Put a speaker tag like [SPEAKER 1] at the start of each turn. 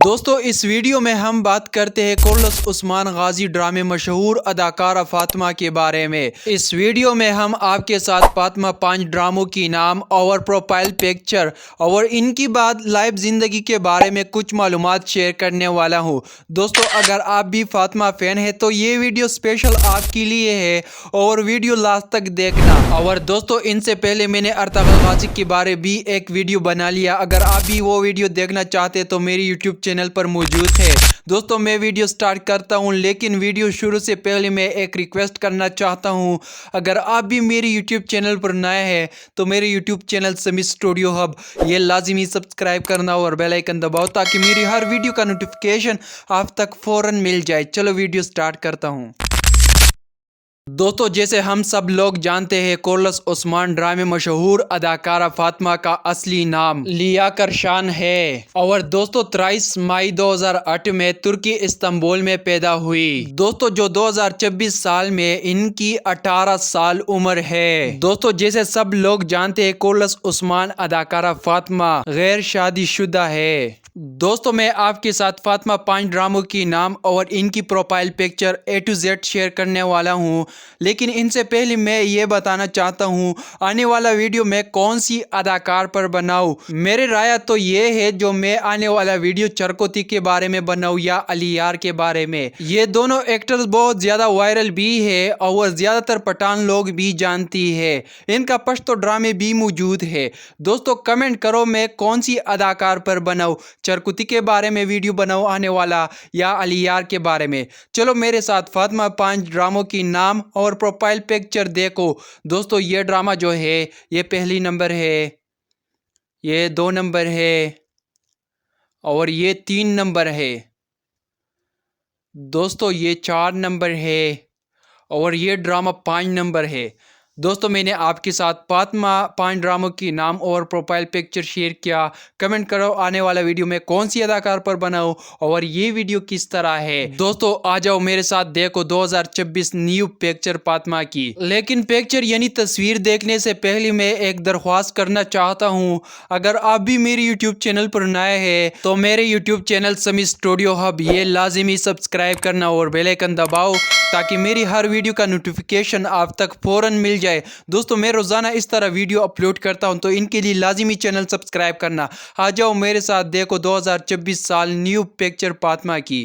[SPEAKER 1] दोस्तों इस वीडियो में हम बात करते हैं कोरलस उस्मान गाजी ड्रामे मशहूर अदाकारा फातिमा के बारे में। इस वीडियो में हम आपके साथ फातिमा 5 ड्रामों की नाम और प्रोफाइल पिक्चर और इनकी बाद लाइव जिंदगी के बारे में कुछ मालूमात शेयर करने वाला हूं। दोस्तों अगर आप भी फातिमा फैन है तो ये वीडियो स्पेशल आपके लिए है और वीडियो लास्ट तक देखना। और दोस्तों इनसे पहले मैंने अर्तगल गाजी के बारे भी एक वीडियो बना लिया, अगर आप भी वो वीडियो देखना चाहते तो मेरी यूट्यूब चैनल पर मौजूद है। दोस्तों मैं वीडियो स्टार्ट करता हूं, लेकिन वीडियो शुरू से पहले मैं एक रिक्वेस्ट करना चाहता हूं। अगर आप भी मेरी यूट्यूब चैनल पर नए हैं तो मेरे YouTube channel Sameer studio hub ये लाजिमी सब्सक्राइब करना और बेल आइकन दबाओ ताकि मेरी हर वीडियो का नोटिफिकेशन आप तक फौरन मिल जाए। चलो वीडियो स्टार्ट करता हूं। दोस्तों जैसे हम सब लोग जानते हैं कोरलस उस्मान ड्रामे मशहूर अदाकारा फातिमा का असली नाम लिया करशान है और दोस्तों 23 मई 2008 में तुर्की इस्तांबुल में पैदा हुई। दोस्तों जो 2026 साल में इनकी 18 साल उम्र है। दोस्तों जैसे सब लोग जानते हैं कोरलस उस्मान अदाकारा फातिमा गैर शादीशुदा है। दोस्तों मैं आपके साथ फातिमा 5 ड्रामों की नाम और इनकी profile picture A to Z share करने वाला हूं, लेकिन इनसे पहले मैं ये बताना चाहता हूं आने वाला वीडियो मैं कौन सी अदाकार पर बनाऊं। मेरी राय तो ये है जो मैं आने वाला वीडियो चरकोती के बारे में बनाऊं या अलियार के बारे में। ये दोनों एक्टर्स बहुत ज़्यादा वायरल भी है और ज़्यादातर पठान लोग भी जानती है। इनका पश्तो ड्रामे भी मौजूद है। दोस्तों कमेंट करो मैं कौन सी अदाकार पर बनाऊं, चरकुती के बारे में वीडियो बनाओ आने वाला या अलियार के बारे में। चलो मेरे साथ फातिमा 5 ड्रामों की नाम और प्रोफाइल पिक्चर देखो। दोस्तों ये ड्रामा जो है ये पहली नंबर है, ये 2 नंबर है और ये 3 नंबर है। दोस्तों ये 4 नंबर है और ये ड्रामा 5 नंबर है। दोस्तों मैंने आपके साथ फातिमा 5 ड्रामों की नाम और प्रोफाइल पिक्चर शेयर किया। कमेंट करो आने वाला वीडियो में कौन सी अदाकार पर बनाऊं और ये वीडियो किस तरह है। दोस्तों आ जाओ मेरे साथ देखो 2026 न्यू पिक्चर फातिमा की। लेकिन पिक्चर यानी तस्वीर देखने से पहले मैं एक दरख्वास्त करना चाहता हूँ, अगर आप भी मेरे यूट्यूब चैनल पर नए हैं तो मेरे YouTube channel Sameer studio hub ये लाजिमी सब्सक्राइब करना और बेल आइकन दबाओ ताकि मेरी हर वीडियो का नोटिफिकेशन आप तक फौरन मिल जाए। दोस्तों मैं रोज़ाना इस तरह वीडियो अपलोड करता हूं तो इनके लिए लाजिमी चैनल सब्सक्राइब करना। आ जाओ मेरे साथ देखो 2026 साल न्यू पिक्चर फातिमा की।